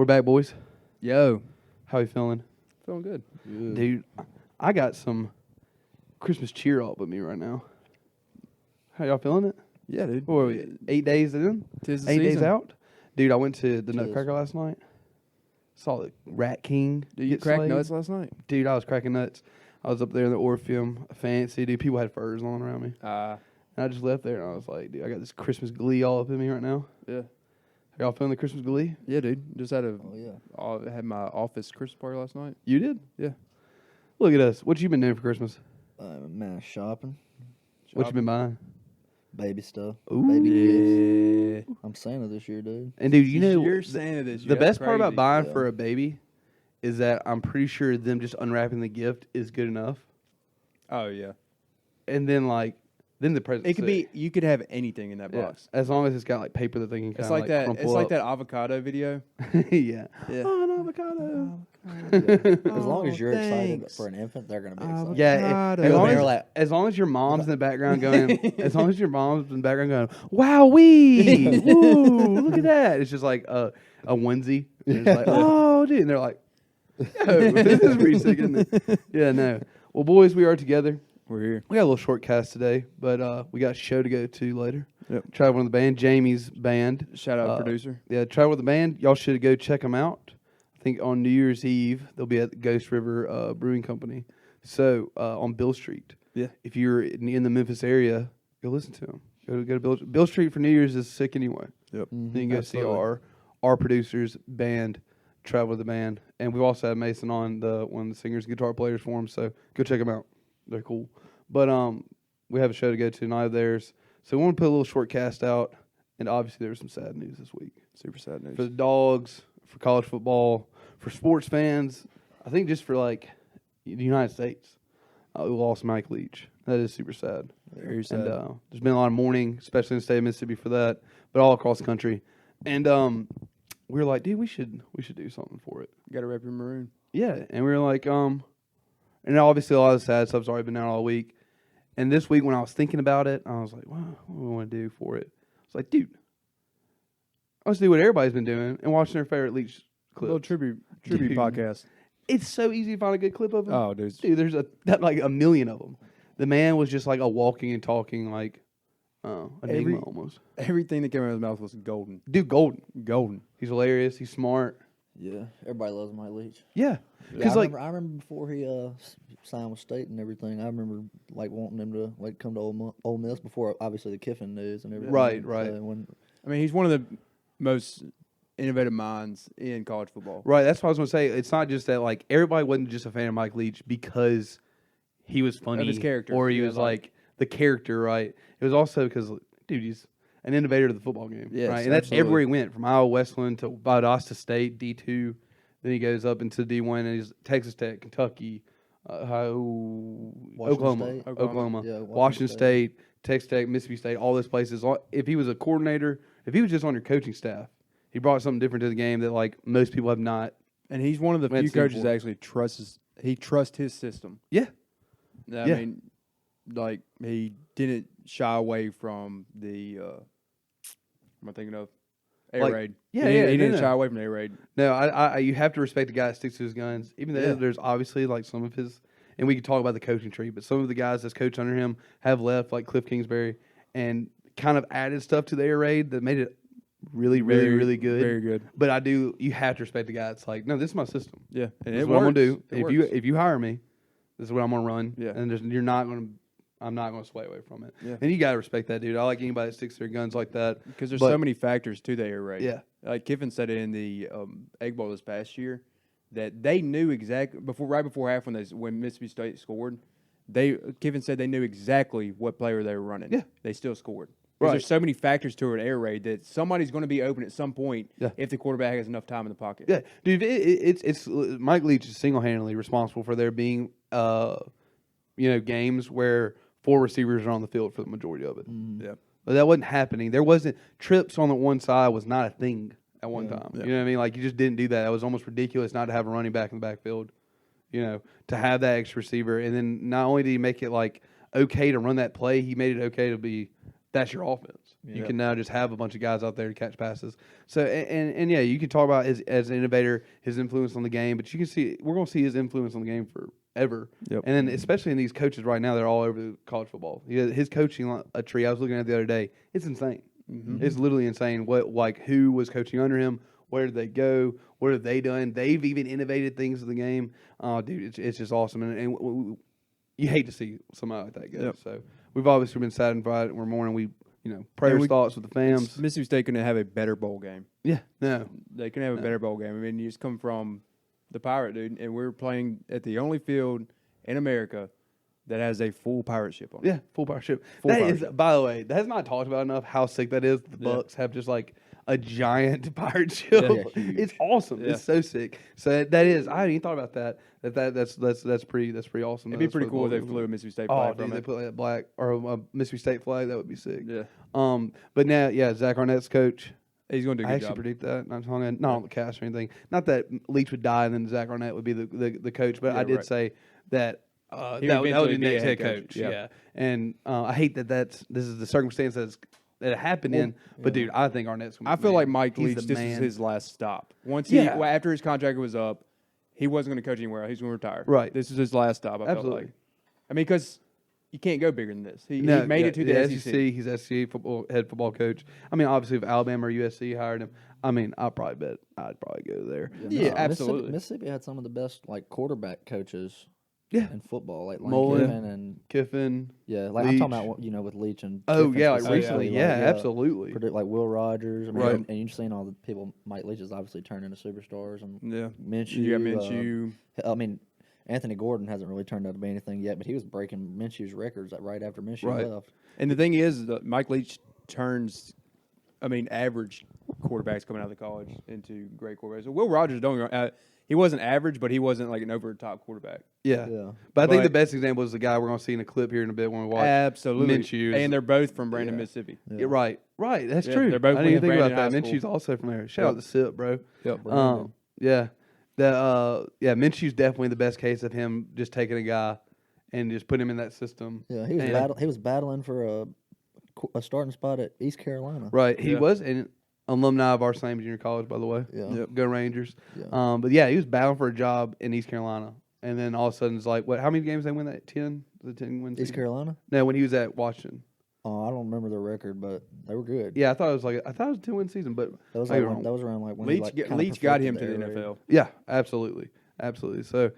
We're back, boys. Yo. How you feeling? Feeling good. Dude, I got some Christmas cheer up with me right now. How y'all feeling it? Yeah, dude. What are we, 8 days in? Tis the 8 days season. out? Dude, I went to the Tis. Nutcracker last night. Saw the Rat King. Dude, you get cracked slayed. nuts last night? Dude, I was cracking nuts. I was up there in the Orpheum. Fancy, dude. People had furs on around me. And I just left there, and I was like, dude, I got this Christmas glee all up in me right now. Yeah. Are y'all feeling the Christmas glee? Yeah, dude. Just had yeah. my office Christmas party last night. You did? Yeah. Look at us. What you been doing for Christmas? Man, shopping, What you been buying? baby stuff, Ooh. baby Yeah. gifts. I'm Santa this year, dude. And dude, you know, You're Santa this year. the That's best part about crazy. buying Yeah. for a baby is that I'm pretty sure them just unwrapping the gift is good enough. Oh, yeah. And then then the present. It could be, you could have anything in that box. as long as it's got like paper that they can kind It's of like that. crumple It's like up. that avocado video. Yeah. Yeah. Oh, an avocado. As long as you're excited thanks. for an infant, they're gonna be excited. Yeah, Avocado. as long They're as, like- as long as your mom's in the background going, as long as your mom's in the background going, wow, wee, woo, look at that. It's just like a onesie. And it's like, oh, dude. And they're like, yo, this is pretty sick, isn't it? Yeah, no. Well, boys, we are together. We're here. We got a little short cast today, but we got a show to go to later. Yep. Travel with the band, Jamie's band. Shout out producer. Yeah, Travel with the band. Y'all should go check them out. I think on New Year's Eve they'll be at the Ghost River Brewing Company. So on Bill Street. Yeah. If you're in the Memphis area, go listen to them. Go to Bill Street for New Year's is sick anyway. Yep. Then you can go Absolutely. see our producers band, Travel with the band, and we've also had Mason on, one of the singers, guitar players for them. So go check them out. They're cool. But we have a show to go to tonight of theirs. So we want to put a little short cast out, and obviously there's some sad news this week. Super sad news. For the Dawgs, for college football, for sports fans, I think just for like the United States. We lost Mike Leach. That is super sad. Very sad. And there's been a lot of mourning, especially in the state of Mississippi for that, but all across the country. And we were like, dude, we should do something for it. Got to rep your maroon. Yeah, and we were like, and obviously a lot of the sad stuff's already been out all week. And this week when I was thinking about it, I was like, wow, what do we want to do for it? I was like, dude, let's do what everybody's been doing and watching their favorite Leach A little clips. tribute Dude. podcast. It's so easy to find a good clip of him. Oh, dude. Dude, there's like a million of them. The man was just like a walking and talking like enigma almost. Everything that came out of his mouth was golden. Dude, golden. Golden. He's hilarious. He's smart. Yeah, everybody loves Mike Leach. Yeah. Yeah, Because I remember before he signed with State and everything. I remember like wanting him to like come to Ole Miss before obviously the Kiffin news and everything. Right. So when I mean, he's one of the most innovative minds in college football. right, that's what I was gonna say. It's not just that like everybody wasn't just a fan of Mike Leach because he was funny Of his character. or he Yeah, was like the character, right? It was also because dude, he's an innovator of the football game. Yes, right. And that's absolutely. everywhere he went, from Iowa Westland to Valdosta State, D2. Then he goes up into D1 and he's Texas Tech, Kentucky, Oklahoma, State. Oklahoma, Yeah, Washington State, Texas Tech, Mississippi State, all those places. If he was a coordinator, if he was just on your coaching staff, he brought something different to the game that like most people have not. And he's one of the Went few to coaches for. that actually trusts his system. Yeah. I Yeah. mean, like, he didn't shy away from the, what am I thinking of? Air Like, raid. yeah, he, yeah, he didn't no. shy away from the air raid. No, I you have to respect the guy that sticks to his guns, even though Yeah. there's obviously like some of his, and we could talk about the coaching tree, but some of the guys that's coached under him have left, like Cliff Kingsbury, and kind of added stuff to the air raid that made it really good. Very good. But you have to respect the guy. It's like, no, this is my system. Yeah. And This it is what I'm gonna works. do. It works. If you hire me, this is what I'm gonna run. Yeah. And I'm not gonna sway away from it. Yeah. And you gotta respect that, dude. I like anybody that sticks to their guns like that. Because there's But- so many factors to the air raid. Yeah. Like Kiffin said it in the Egg Bowl this past year, that they knew exactly right before half when Mississippi State scored. Kiffin said they knew exactly what player they were running. Yeah. They still scored. Right. Because there's so many factors to an air raid that somebody's going to be open at some point Yeah. if the quarterback has enough time in the pocket. Yeah, dude. It's Mike Leach is single handedly responsible for there being games where 4 receivers are on the field for the majority of it. Yeah. But that wasn't happening. There wasn't trips on the one side was not a thing at one Yeah. time. Yeah. You know what I mean? Like you just didn't do that. That was almost ridiculous not to have a running back in the backfield. To have that extra receiver, and then not only did he make it like okay to run that play, he made it okay to be that's your offense. You can now just have a bunch of guys out there to catch passes. So and yeah, you can talk about as an innovator, his influence on the game, but you can see we're going to see his influence on the game forever. Yep. And then especially in these coaches right now, they're all over college football. His coaching a tree I was looking at the other day, it's insane. Mm-hmm. It's literally insane. Who was coaching under him? Where did they go? What have they done? They've even innovated things in the game. Oh, dude, it's just awesome. And you hate to see somebody like that go. Yep. So we've obviously been saddened. We're mourning. Prayers, thoughts with the fams. Mississippi State couldn't have a better bowl game. Yeah, no. They couldn't have a better bowl game. I mean, you just come from the Pirate, dude, and we're playing at the only field in America that has a full pirate ship on it. Yeah, full power ship. Full That pirate is, ship. by the way, that's not talked about enough how sick that is. The Yeah. Bucks have just like a giant pirate ship. Yeah, It's awesome. Yeah. It's so sick. So that is, I hadn't even thought about that. That's pretty awesome. It'd be That's pretty really cool if they cool. flew a Mississippi State Oh, flag dude, from they it. put like a black or a Mississippi State flag. That would be sick. Yeah, But now, yeah, Zach Arnett's coach. he's going to do a I good actually job. predict that. Not on the cast or anything. Not that Leach would die and then Zach Arnett would be the coach, but Yeah, I did right. say that He that would would be eventually the be a next head head coach, coach. yeah. Yeah, and I hate that this is the circumstance that it happened in. But dude, I think Arnett's. Gonna I be feel the like man. Mike He's Leach, the this man. was his last stop. Yeah. After his contract was up, he wasn't going to coach anywhere else. He's going to retire. Right. This is his last stop. I felt Absolutely. like. I mean, because you can't go bigger than this. He No, made it to the yeah, SEC. He's SEC head football coach. I mean, obviously, if Alabama or USC hired him, I mean, I'd probably go there. Yeah, absolutely. Mississippi had some of the best like quarterback coaches Yeah. in football, like Lane Mullen. Kiffin and Kiffin. like I'm talking Leach. about with Leach and Oh Kiffin yeah, like specifically, recently. like, Yeah, absolutely. Predict like Will Rogers, I mean, Right. and you've seen all the people. Mike Leach has obviously turned into superstars, and Yeah. Minshew. You got Minshew. I mean, Anthony Gordon hasn't really turned out to be anything yet, but he was breaking Minshew's records right after Minshew Right. left. And the thing is, Mike Leach turns, average quarterbacks coming out of the college into great quarterbacks. So Will Rogers, he wasn't average, but he wasn't like an over-the-top quarterback. Yeah. Yeah. But I think But- the best example is the guy we're going to see in a clip here in a bit when we watch. Absolutely. Minshew. And they're both from Brandon, Yeah. Mississippi. Yeah, right. That's Yeah, true. they're both I didn't even went think to about that. Brandon High Minshew's School. also from there. Shout Yep. out to SIP, bro. Yep. Yeah. Minshew's definitely the best case of him just taking a guy and just putting him in that system. Yeah, he was And- he was battling for a starting spot at East Carolina. Right. He Yeah. was an alumni of our same junior college, by the way. Yeah. Yep. Go Rangers. Yeah. But yeah, he was battling for a job in East Carolina. And then all of a sudden it's like, how many games they win that? 10? The 10 win East season? Carolina. No, when he was at Washington. Oh, I don't remember the record, but they were good. Yeah, I thought it was a 10-win season, but That was I like was wrong. that was around like when he, Leach, like, Leach kinda got perfected him to the air raid. NFL. Yeah, absolutely. So,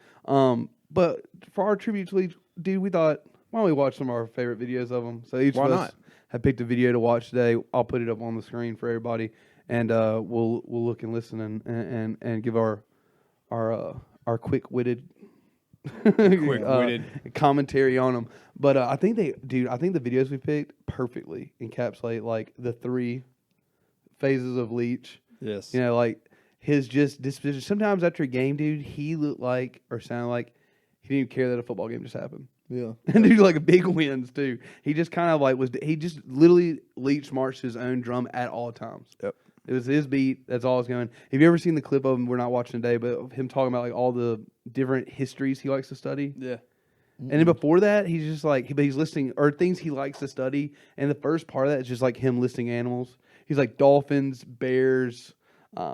but for our tribute to Leach, dude, we thought, why don't we watch some of our favorite videos of them? So each Why of us not? have picked a video to watch today. I'll put it up on the screen for everybody, and we'll look and listen and give our quick-witted Quick-witted. commentary on them. But I think the videos we picked perfectly encapsulate like the three phases of Leach. Yes. You know, like his just disposition. Sometimes after a game, dude, he looked like or sounded like he didn't even care that a football game just happened. Yeah. And dude, like big wins too. He just kind of like he just literally Leach marched his own drum at all times. Yep. It was his beat. That's all it's going. Have you ever seen the clip of him? We're not watching today, but of him talking about like all the different histories he likes to study. Yeah. And then before that, he's just like, but he's listing or things he likes to study. And the first part of that is just like him listing animals. He's like dolphins, bears,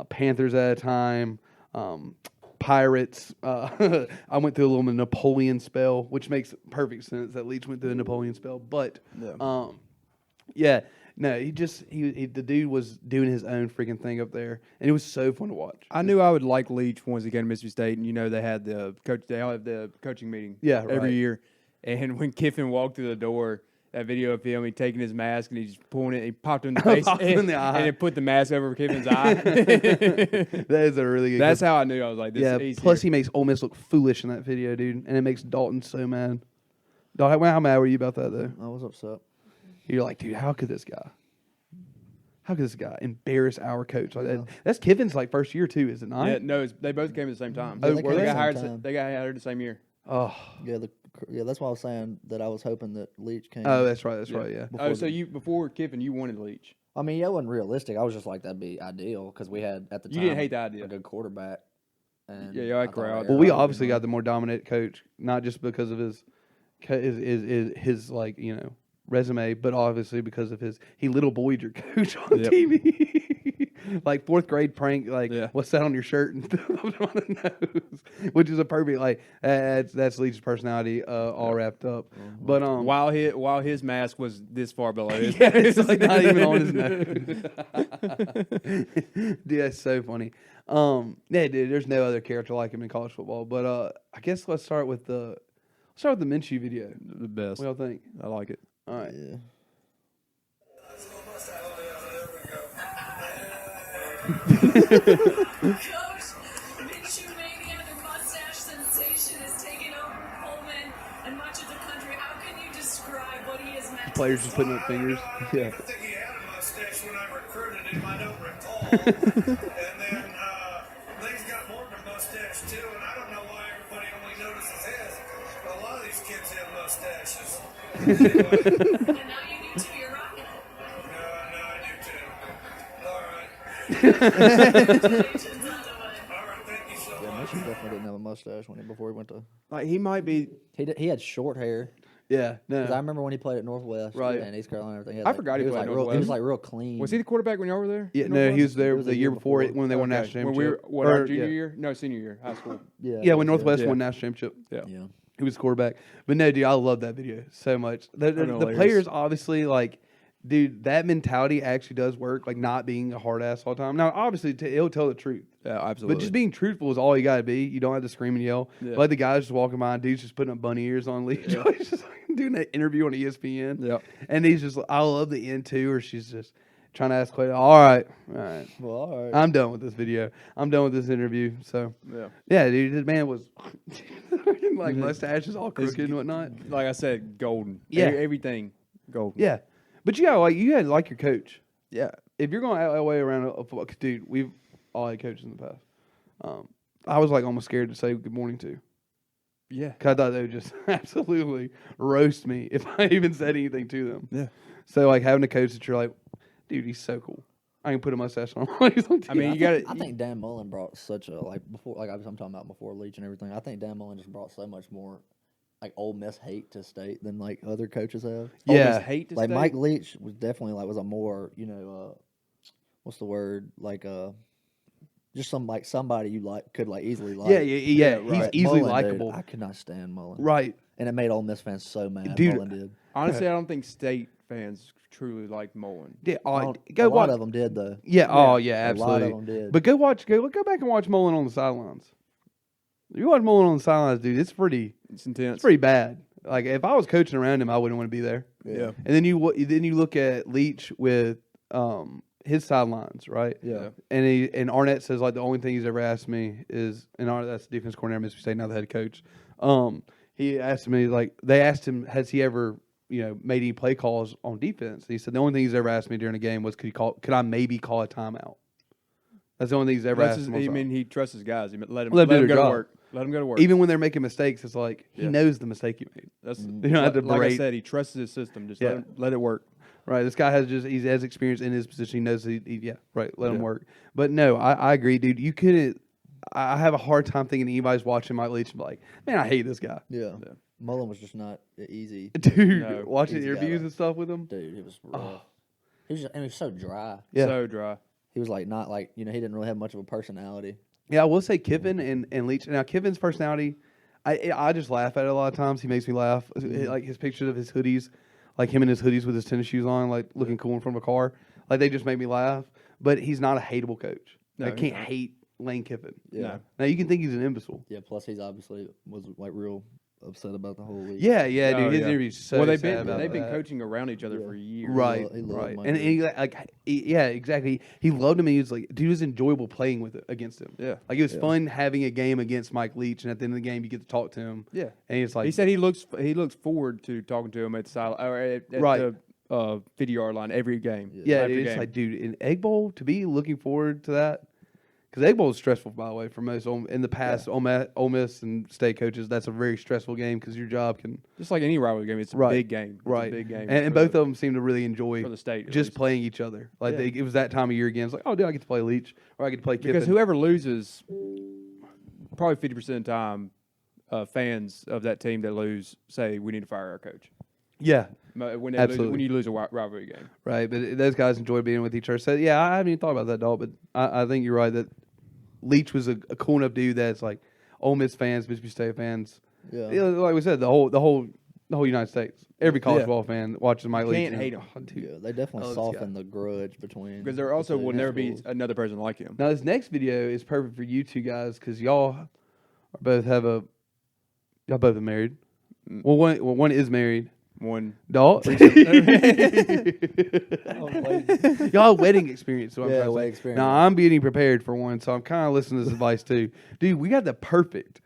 panthers at a time, pirates. I went through a little Napoleon spell, which makes perfect sense that Leach went through a Napoleon spell. But no, the dude was doing his own freaking thing up there, and it was so fun to watch. I knew I would like Leach once he came to Mississippi State, and they had they all have the coaching meeting every right. year. And when Kiffin walked through the door, that video of him, he taking his mask and he's pulling it, he popped him in the face, Popped him in the eye. and it put the mask over Kiffin's eye. That is a really good. That's how I knew. I was like, this is Plus, he makes Ole Miss look foolish in that video, dude, and it makes Dalton so mad. Dalton, how mad were you about that though? I was upset. You're like, dude, how could this guy embarrass our coach like that? That's Kiffin's like first year too, is it not? Yeah, no, they both came at the same time. Oh, they were came they? at the same time. They got hired the same year. Oh, Yeah, that's why I was saying that I was hoping that Leach came. that's right. Yeah. Oh, so before Kiffin, you wanted Leach. I mean, yeah, it wasn't realistic. I was just like, that'd be ideal because we had at the time You didn't hate the idea. a good quarterback. And Yeah, I thought crowd. Well, we Aaron obviously would be got the more dominant coach, not just because of his like resume, but obviously because of he little boyed your coach on Yep. TV. Like 4th grade prank, like Yeah. what's that on your shirt and stuff on the nose, which is a perfect that's Leach's personality all wrapped up. But While his mask was this far below his yeah, it's like not even on his nose. Dude, that's so funny. Yeah, dude, there's no other character like him in college football. But I guess let's start with the Minshew video. The best. What y'all think? I like it. All right. Yeah. Coach, Minshew Mania, the mustache sensation is taking over Pullman and much of the country. How can you describe what he is meant Players to just putting up fingers. I don't even think he had a mustache when I recruited him. I don't recall. And then Lee's got more than a mustache too, and I don't know why everybody only notices his. But a lot of these kids have mustaches. Anyway, And now you do too. You're rocking it. no, I do too. All right. Congratulations on the win. All right, thank you so Yeah, much. Minshew definitely didn't have a mustache before he went to. Like he might be. He had short hair. Yeah, 'Cause I no. remember when he played at Northwest, Right. and East Carolina, and everything. I forgot he was played like at real. He was Northwest. like real clean. Was he the quarterback when y'all were there? Yeah, in no, he Northwest? was there It was the year before when they won Okay. national When championship. we were, our Or, junior yeah. year? No, senior year, high school. Yeah. Yeah, when yeah. Northwest Yeah. won national championship. Yeah. Yeah. He was quarterback. But no, dude, I love that video so much. The Hilarious. players obviously dude, that mentality actually does work. Like not being a hard ass all the time. Now, obviously, he'll tell the truth. Yeah, absolutely. But just being truthful is all you gotta be. You don't have to scream and yell. Yeah. Like the guys just walking by, dude's just putting up bunny ears on Leach. He's just doing that interview on ESPN. Yeah. And he's just, I love the end too, where she's just trying to ask questions. All right. Well, all right. I'm done with this video. I'm done with this interview. So Yeah. dude, this man was like mustaches all crooked and whatnot. Like I said, golden. Yeah. Everything golden. Yeah. But you had like your coach. Yeah. If you're going all the way around a football, dude, we've all had coaches in the past. I was like almost scared to say good morning to. Yeah. Cause I thought they would just absolutely roast me if I even said anything to them. Yeah. So like having a coach that you're like, dude, he's so cool. I can put a mustache on. I mean, you got I think Dan Mullen brought such a before I'm talking about before Leach and everything. I think Dan Mullen just brought so much more Ole Miss hate to State than other coaches have. Yeah. hate to Like stay. Mike Leach was definitely was a more what's the word just somebody you could easily like. Yeah. He's But easily Mullen, dude, likable. I could not stand Mullen. Right. And it made Ole Miss fans so mad. Dude, Mullen did. Honestly, I don't think State fans truly like Mullen. Yeah. A Go lot watch. of them did though. Yeah. Oh yeah. A lot Absolutely. of them did. But go back and watch Mullen on the sidelines. You watch Mullen on the sidelines, dude. It's pretty It's pretty bad. Like if I was coaching around him, I wouldn't want to be there. Yeah. And then you look at Leach with his sidelines, right? Yeah. And Arnett says like the only thing he's ever asked me is, and that's the defense coordinator at Mississippi State, now the head coach. He asked me they asked him, has he ever made any play calls on defense? And he said the only thing he's ever asked me during a game was could I maybe call a timeout? That's the only thing he's ever asked him. I mean, he trusts his guys. He let him Let them do go their to job. work. Let him go to work. Even when they're making mistakes, it's like he Yeah. knows the mistake you made. That's You don't have to like I berate. said, he trusts his system. Just Yeah. let it work. Right, this guy he has experience in his position. He knows let him Yeah. work. But no, I agree, dude. You couldn't. I have a hard time thinking anybody's watching Mike Leach and be like, man, I hate this guy. Yeah. Mullen was just not easy. Dude, No, watching he's interviews gotta- and stuff with him. Dude, he was rough. He was so dry. Yeah. So dry. He was not he didn't really have much of a personality. Yeah, I will say Kiffin and Leach. Now Kiffin's personality, I just laugh at it a lot of times. He makes me laugh. Like his pictures of his hoodies, like him in his hoodies with his tennis shoes on, like looking cool in front of a car. Like they just make me laugh. But he's not a hateable coach. No, I he's can't not. hate Lane Kiffin. Yeah. No. Now you can think he's an imbecile. Yeah, plus he's obviously was real upset about the whole league. Yeah, Oh, dude. His yeah. interview's so well, sad about they've been that. coaching around each other Yeah. for years. Right, He loved right, Mike and Leach. yeah, exactly. He loved him, and he was like, dude, it was enjoyable playing against him. Yeah. Like it was Yeah. fun having a game against Mike Leach, and at the end of the game, you get to talk to him. Yeah. And he's like, He said he looks forward to talking to him at Right. the 50-yard line every game. yeah, after dude, it's game. like, dude, in Egg Bowl to be looking forward to that, because Egg Bowl is stressful, by the way, for most in the past Ole Miss and State coaches. That's a very stressful game because your job can Just like any rivalry game, it's a Right. big game. It's right, a big game. and for both the- of them seem to really enjoy for the state at just least. playing each other. Like Yeah. it was that time of year again. It's like, oh, dude, I get to play Leach or I get to play Kiffin. because whoever loses, probably 50% of the time, fans of that team that lose say we need to fire our coach. Yeah, when Absolutely. when you lose a rivalry game. right. But those guys enjoy being with each other. So yeah, I haven't even thought about that, dog. But I think you're right that Leach was a cool enough dude that's like Ole Miss fans, Mississippi State fans. Yeah. You know, like we said, the whole United States, every college Yeah. ball fan watches Mike Leach. Can't hate him. Oh, dude. Yeah, they definitely this guy. softened the grudge between. Because there also the will two never be schools. another person like him. Now this next video is perfect for you two guys because y'all both are married. Well, one is married. One. Dog. Oh, Y'all wedding experience. So I'm Yeah, trying to wedding say. experience. Now I'm getting prepared for one, so I'm kind of listening to this advice too. Dude, we got the perfect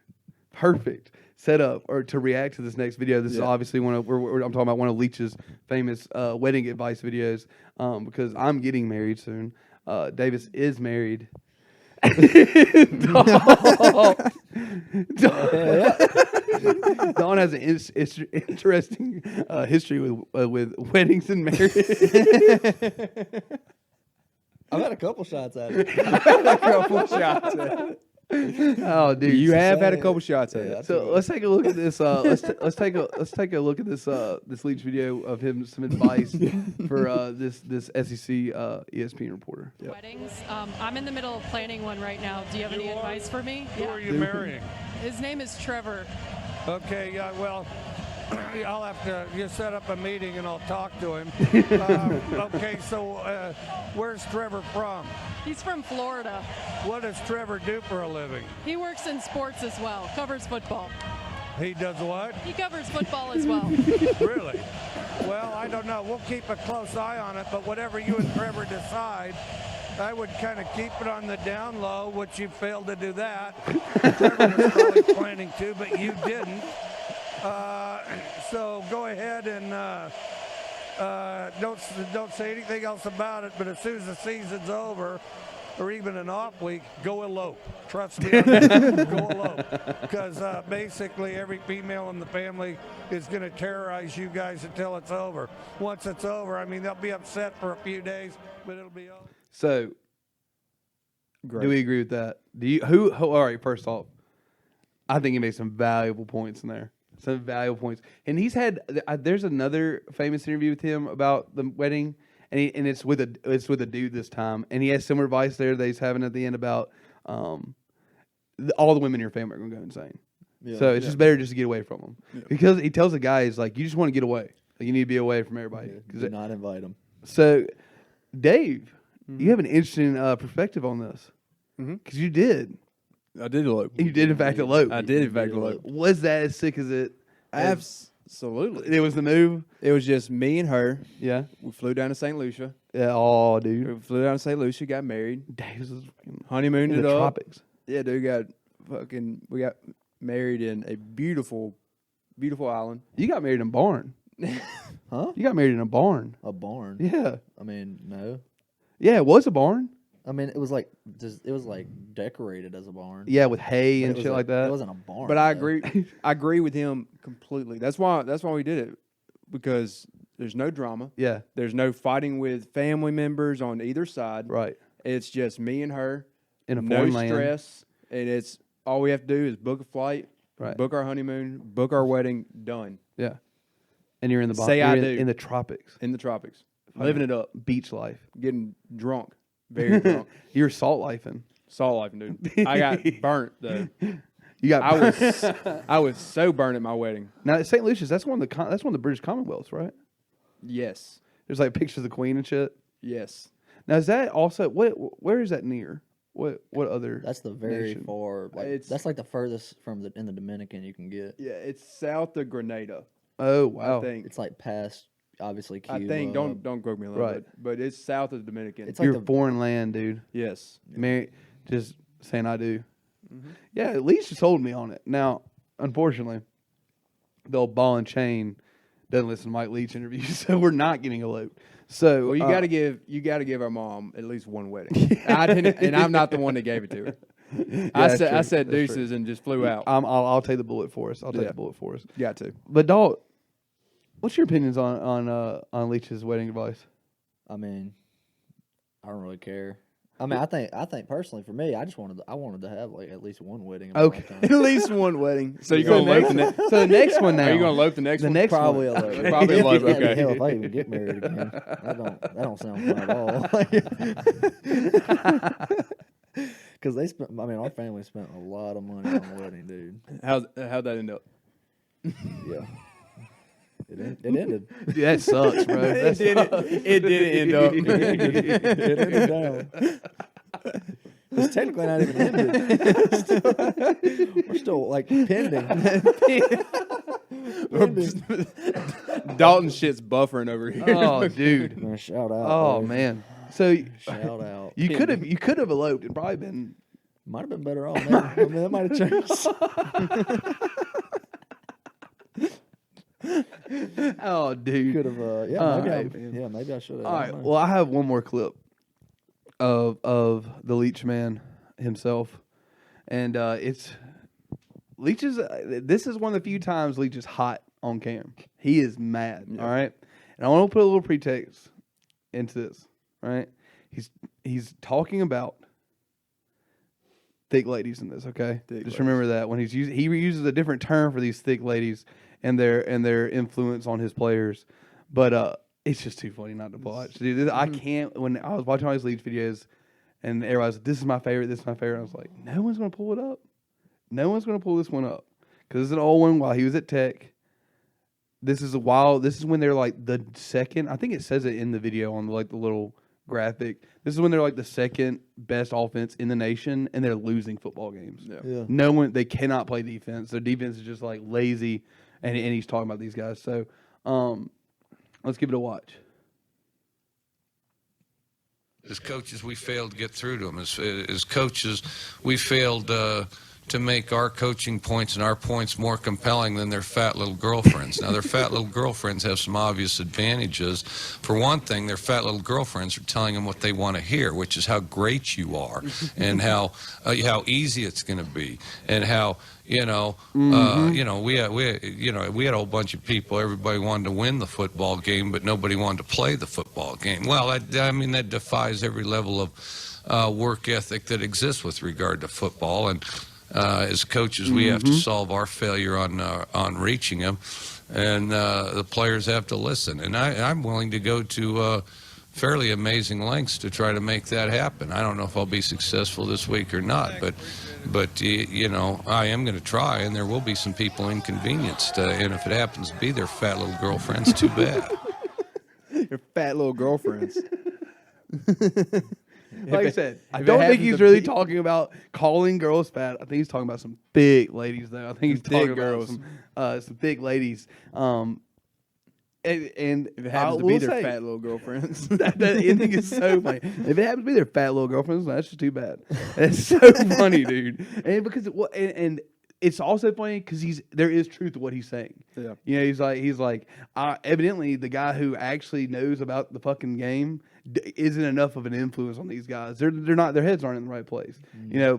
setup or to react to this next video. This is Yeah. obviously I'm talking about one of Leach's famous wedding advice videos because I'm getting married soon. Davis is married. Dawn has an interesting history with weddings and marriage. I've had a couple shots at it. A couple shots at it. Oh, dude, You have had a saying. couple shots at Yeah, it. So let's take a look at this. Let's take a look at this Leach video of him some advice for this SEC ESPN reporter. Weddings. I'm in the middle of planning one right now. Do you have any advice for me? Who are you marrying? His name is Trevor. Okay, yeah, well, I'll have to just set up a meeting and I'll talk to him. Okay, so where's Trevor from? He's from Florida. What does Trevor do for a living? He works in sports as well. Covers football. He does what? He covers football as well. Really? Well, I don't know. We'll keep a close eye on it, but whatever you and Trevor decide, I would kind of keep it on the down low, which you failed to do that. Trevor was probably planning to, but you didn't. So go ahead and don't say anything else about it. But as soon as the season's over, or even an off week, go elope. Trust me, on that. Go elope. Because basically every female in the family is going to terrorize you guys until it's over. Once it's over, I mean, they'll be upset for a few days, but it'll be over. So, Great. do we agree with that? Do you? Who? All right. First off, I think he made some valuable points in there. Some valuable points, and he's had. There's another famous interview with him about the wedding, and it's with a dude this time, and he has similar advice there that he's having at the end about all the women in your family are gonna go insane. Yeah. So it's just better just to get away from them because he tells the guys like you just want to get away, like you need to be away from everybody. Yeah, do not invite him. So, Dave, you have an interesting perspective on this because you did. I did elope. You did in fact elope. I did, in fact, elope. Was that as sick as it? Absolutely. It was the move. It was just me and her. Yeah. We flew down to St. Lucia. Yeah. Oh, dude. We flew down to St. Lucia, got married, Davis is fucking honeymooned in it the up. tropics. Yeah, dude, we got married in a beautiful, beautiful island. You got married in a barn. Huh? You got married in a barn. A barn? Yeah. I mean, no. Yeah, it was a barn. I mean, it was like decorated as a barn. Yeah, with hay But and it was shit a- like that. It wasn't a barn. But I though. agree. I agree with him completely. That's why we did it, because there's no drama. Yeah. There's no fighting with family members on either side. Right. It's just me and her. In a no foreign land. stress, and it's all we have to do is book a flight, Right. book our honeymoon, book our wedding, done Yeah. And you're in the Say you're I in, do. in the tropics. in the tropics, living it up, Beach life. getting drunk, very drunk. You're salt lifing. Salt life, dude. I got burnt though. You got. I was so burnt at my wedding. Now St. Lucia's. That's one of the British Commonwealths, right? Yes, There's like pictures of the Queen and shit. yes. Now is that also where is that near? What other? That's the very nation? far. Like, It's- that's like the furthest from in the Dominican you can get. Yeah, it's south of Grenada. Oh wow. I think. It's like past, obviously, Cuba. I think. Don't quote me on that. Right. But it's south of the Dominican. It's like You're the- foreign land, dude. yes. Mary, just saying I do. Yeah, at least you sold me on it. Now, unfortunately, the old ball and chain doesn't listen to Mike Leach interviews, so we're not getting eloped. So Well, you got to give our mom at least one wedding. I didn't, and I'm not the one that gave it to her. I that's said true. I said That's true. deuces and just flew out. I'll take the bullet for us. I'll take Yeah. the bullet for us. Got to. But Dawg, what's your opinions on Leach's wedding advice? I mean, I don't really care. I mean, I think personally for me, I wanted to have like at least one wedding. In my Okay. lifetime. At least one wedding. So you're So going to elope the next. so the next one now. Are you going to elope the next The one? next Probably one. elope. Probably elope, Yeah, okay. Hell, if I even get married again, that don't sound fun at all. Because they spent. I mean, our family spent a lot of money on the wedding, dude. How'd that end up? Yeah. It ended. Dude, that sucks, bro. It didn't end up. It ended down. It's technically not even ended. We're still like pending. Dalton shit's buffering over here. Oh, dude. Man, shout out. Oh bro. man. So Shout out. you could have eloped and probably been. Might have been better off. Man. I mean, that might have changed. Oh, dude. Could have. Maybe I should have. All right. Well, I have one more clip of the Leach man himself, and it's Leach is. This is one of the few times Leach is hot on cam. He is mad. Yeah. All right, and I want to put a little pretext into this. All right, he's talking about thick ladies in this. Okay, just remember that when he uses a different term for these thick ladies and their influence on his players, but it's just too funny not to watch. Dude, I can't. When I was watching all these Leach videos, and everybody's like, "This is my favorite. This is my favorite." I was like, "No one's gonna pull it up. No one's gonna pull this one up because it's an old one while he was at Tech." This is when they're like the second. I think it says it in the video on like the little graphic. This is when they're like the second best offense in the nation, and they're losing football games. Yeah. No one, they cannot play defense. Their defense is just like lazy, and he's talking about these guys. So, let's give it a watch. As coaches, we failed to get through to them. As coaches, we failed to make our coaching points and our points more compelling than their fat little girlfriends. Now, their fat little girlfriends have some obvious advantages. For one thing, their fat little girlfriends are telling them what they want to hear, which is how great you are and how easy it's going to be and how we had a whole bunch of people. Everybody wanted to win the football game, but nobody wanted to play the football game. Well, that defies every level of work ethic that exists with regard to football. And as coaches, we have to solve our failure on reaching them, and the players have to listen. And I'm willing to go to fairly amazing lengths to try to make that happen. I don't know if I'll be successful this week or not, but I am going to try, and there will be some people inconvenienced. And if it happens to be their fat little girlfriends, too bad. Your fat little girlfriends. Like I said, I don't think he's really talking about calling girls fat. I think he's talking about some big ladies, though. I think he's talking about some big ladies. And If it happens to be their fat little girlfriends. that ending is so funny. If it happens to be their fat little girlfriends, that's just too bad. It's so funny, dude. And because and it's also funny because there is truth to what he's saying. Yeah. You know, he's like evidently the guy who actually knows about the fucking game isn't enough of an influence on these guys. They're not, their heads aren't in the right place. You know,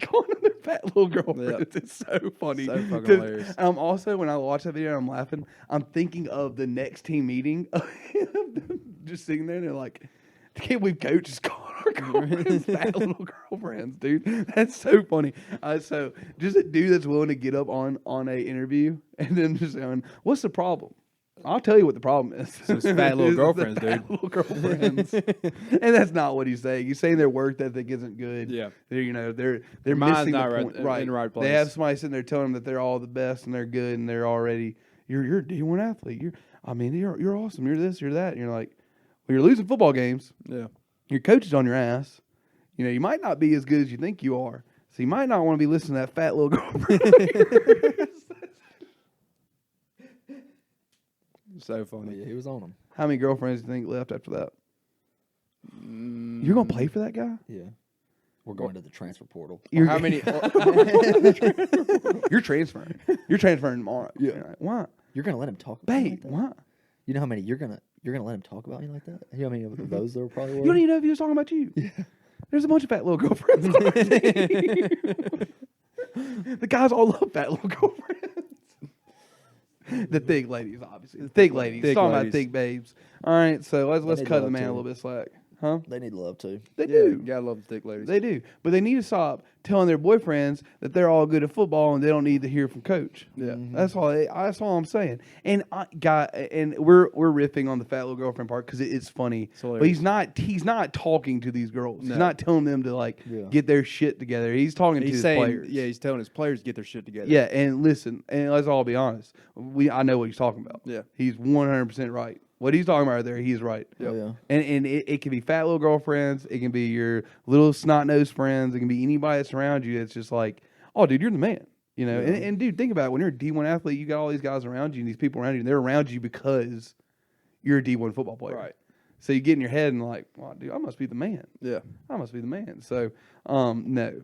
calling them their fat little girlfriends. It's so funny. So fucking hilarious. Also, when I watch that video and I'm laughing, I'm thinking of the next team meeting. Just sitting there and they're like, can't believe Coach is calling our girlfriends fat little girlfriends, dude. That's so funny. So just a dude that's willing to get up on a interview and then just going, what's the problem? I'll tell you what the problem is. Those fat little girlfriends, fat dude. little girlfriends. And that's not what he's saying. He's saying their work ethic isn't good. Yeah. They're mind's missing not the right- point. in the right place. They have somebody sitting there telling them that they're all the best and they're good and they're already you're a D1 athlete. You're awesome. You're this, you're that. And you're like, well, you're losing football games. Yeah. Your coach is on your ass. You know, you might not be as good as you think you are. So you might not want to be listening to that fat little girlfriend. So funny. Yeah, he was on him. How many girlfriends do you think left after that? You're going to play for that guy? Yeah. We're going to the transfer portal. How many? You're transferring. You're transferring tomorrow. Yeah. You're like, why? You're gonna let him talk about me Babe, like that? why? You know how many you're gonna let him talk about me like that? You know how many of those there probably were? You don't even know if he was talking about you. Yeah. There's a bunch of fat little girlfriends on our team. The guys all love fat little girlfriends. The thick ladies, obviously. The thick ladies. Thick Talking ladies. about thick babes. All right, so let's need cut love the man too. a little bit slack. Huh? They need love too. They Yeah, do. gotta love the thick ladies. They do. But they need to stop telling their boyfriends that they're all good at football and they don't need to hear from coach. Yeah. That's all. That's all I'm saying. And we're riffing on the fat little girlfriend part because it's funny. But he's not talking to these girls. No. He's not telling them to like get their shit together. He's talking to his players. Yeah, he's telling his players to get their shit together. Yeah, and listen, and let's all be honest. I know what he's talking about. Yeah. He's 100% right. What he's talking about right there, he's right. Oh, yeah. And it can be fat little girlfriends. It can be your little snot-nosed friends. It can be anybody that's around you. It's just like, oh, dude, you're the man. You know, and dude, think about it. When you're a D1 athlete, you got all these guys around you and these people around you, and they're around you because you're a D1 football player. Right. So you get in your head and like, wow, dude, I must be the man. Yeah. I must be the man. So, no.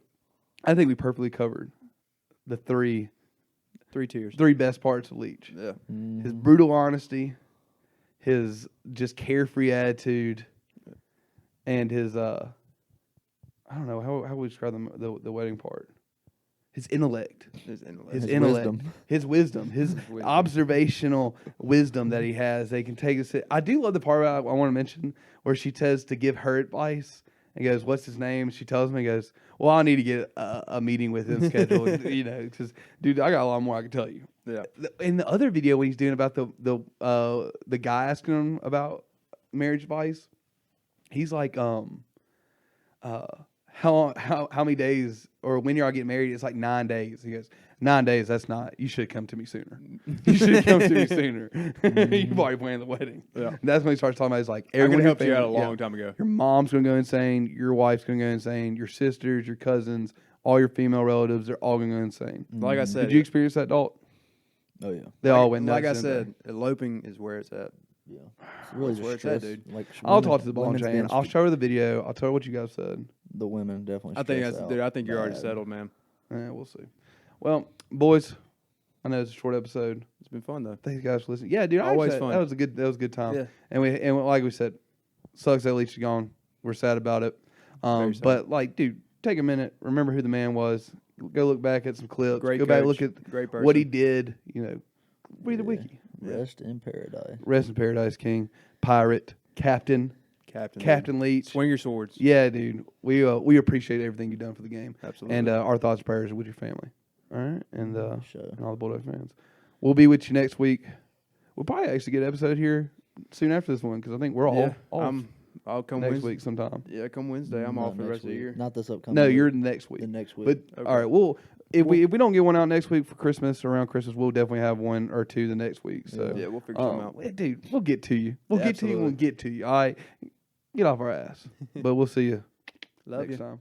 I think we perfectly covered the three tiers. best parts of Leach. Yeah. His brutal honesty, his just carefree attitude, and his I don't know how would we describe the wedding part. His intellect, His intellect. his His intellect, wisdom. his wisdom, his observational wisdom that he has. They can take us. I do love the part I want to mention where she says to give her advice and goes, "What's his name?" She tells me, he goes, "Well, I need to get a meeting with him scheduled." You know, because dude, I got a lot more I can tell you. Yeah. In the other video when he's doing about the guy asking him about marriage advice, he's like, how many days or when y'all get married? It's like 9 days. He goes, 9 days. That's not. You should have come to me sooner. You should have come to me sooner. You've already planned the wedding. Yeah. And that's when he starts talking about. It's like I could everyone have helped you out a family- long time ago. Your mom's gonna go insane. Your wife's gonna go insane. Your sisters, your cousins, all your female relatives, they're all gonna go insane. Like I said, Did you experience that, Dalt? Oh yeah. They all went nuts. Like I didn't they? said, eloping is where it's at. Yeah. It's really That's where just it's at, stress. dude. Like I'll women- talk to the ball and women's chain. being I'll st- show her the video. I'll tell her what you guys said. The women definitely. I think stress that's, out dude. I think you're already bad. settled, man. Yeah, we'll see. Well, boys, I know it's a short episode. It's been fun though. Thanks, guys, for listening. Yeah, dude, Always that fun. was a good time. Yeah. And like we said, sucks that Leach is gone. We're sad about it. Very sad. But like, dude, take a minute. Remember who the man was. Go look back at some clips. Great Go back coach, look at great what he person. did. You know, read the Yeah. wiki. Rest in paradise. Rest in paradise, King, pirate, Captain Leach. Swing your swords. Yeah, dude. We appreciate everything you've done for the game. Absolutely. And our thoughts and prayers are with your family. All right? And Sure. and all the Bulldog fans. We'll be with you next week. We'll probably actually get an episode here soon after this one because I think we're all Yeah, off I'll come next Wednesday. week sometime. Yeah, come Wednesday. I'm Not off for the next rest of the week. year. Not this upcoming. No, week. you're next week. The next week. But Okay. all right, well, if we don't get one out next week for Christmas or around Christmas, we'll definitely have one or two the next week. So Yeah, we'll figure something out. dude, we'll get to you. We'll Yeah, get to you. We'll absolutely. get to you. All right, get off our ass. But we'll see you Love next you. time.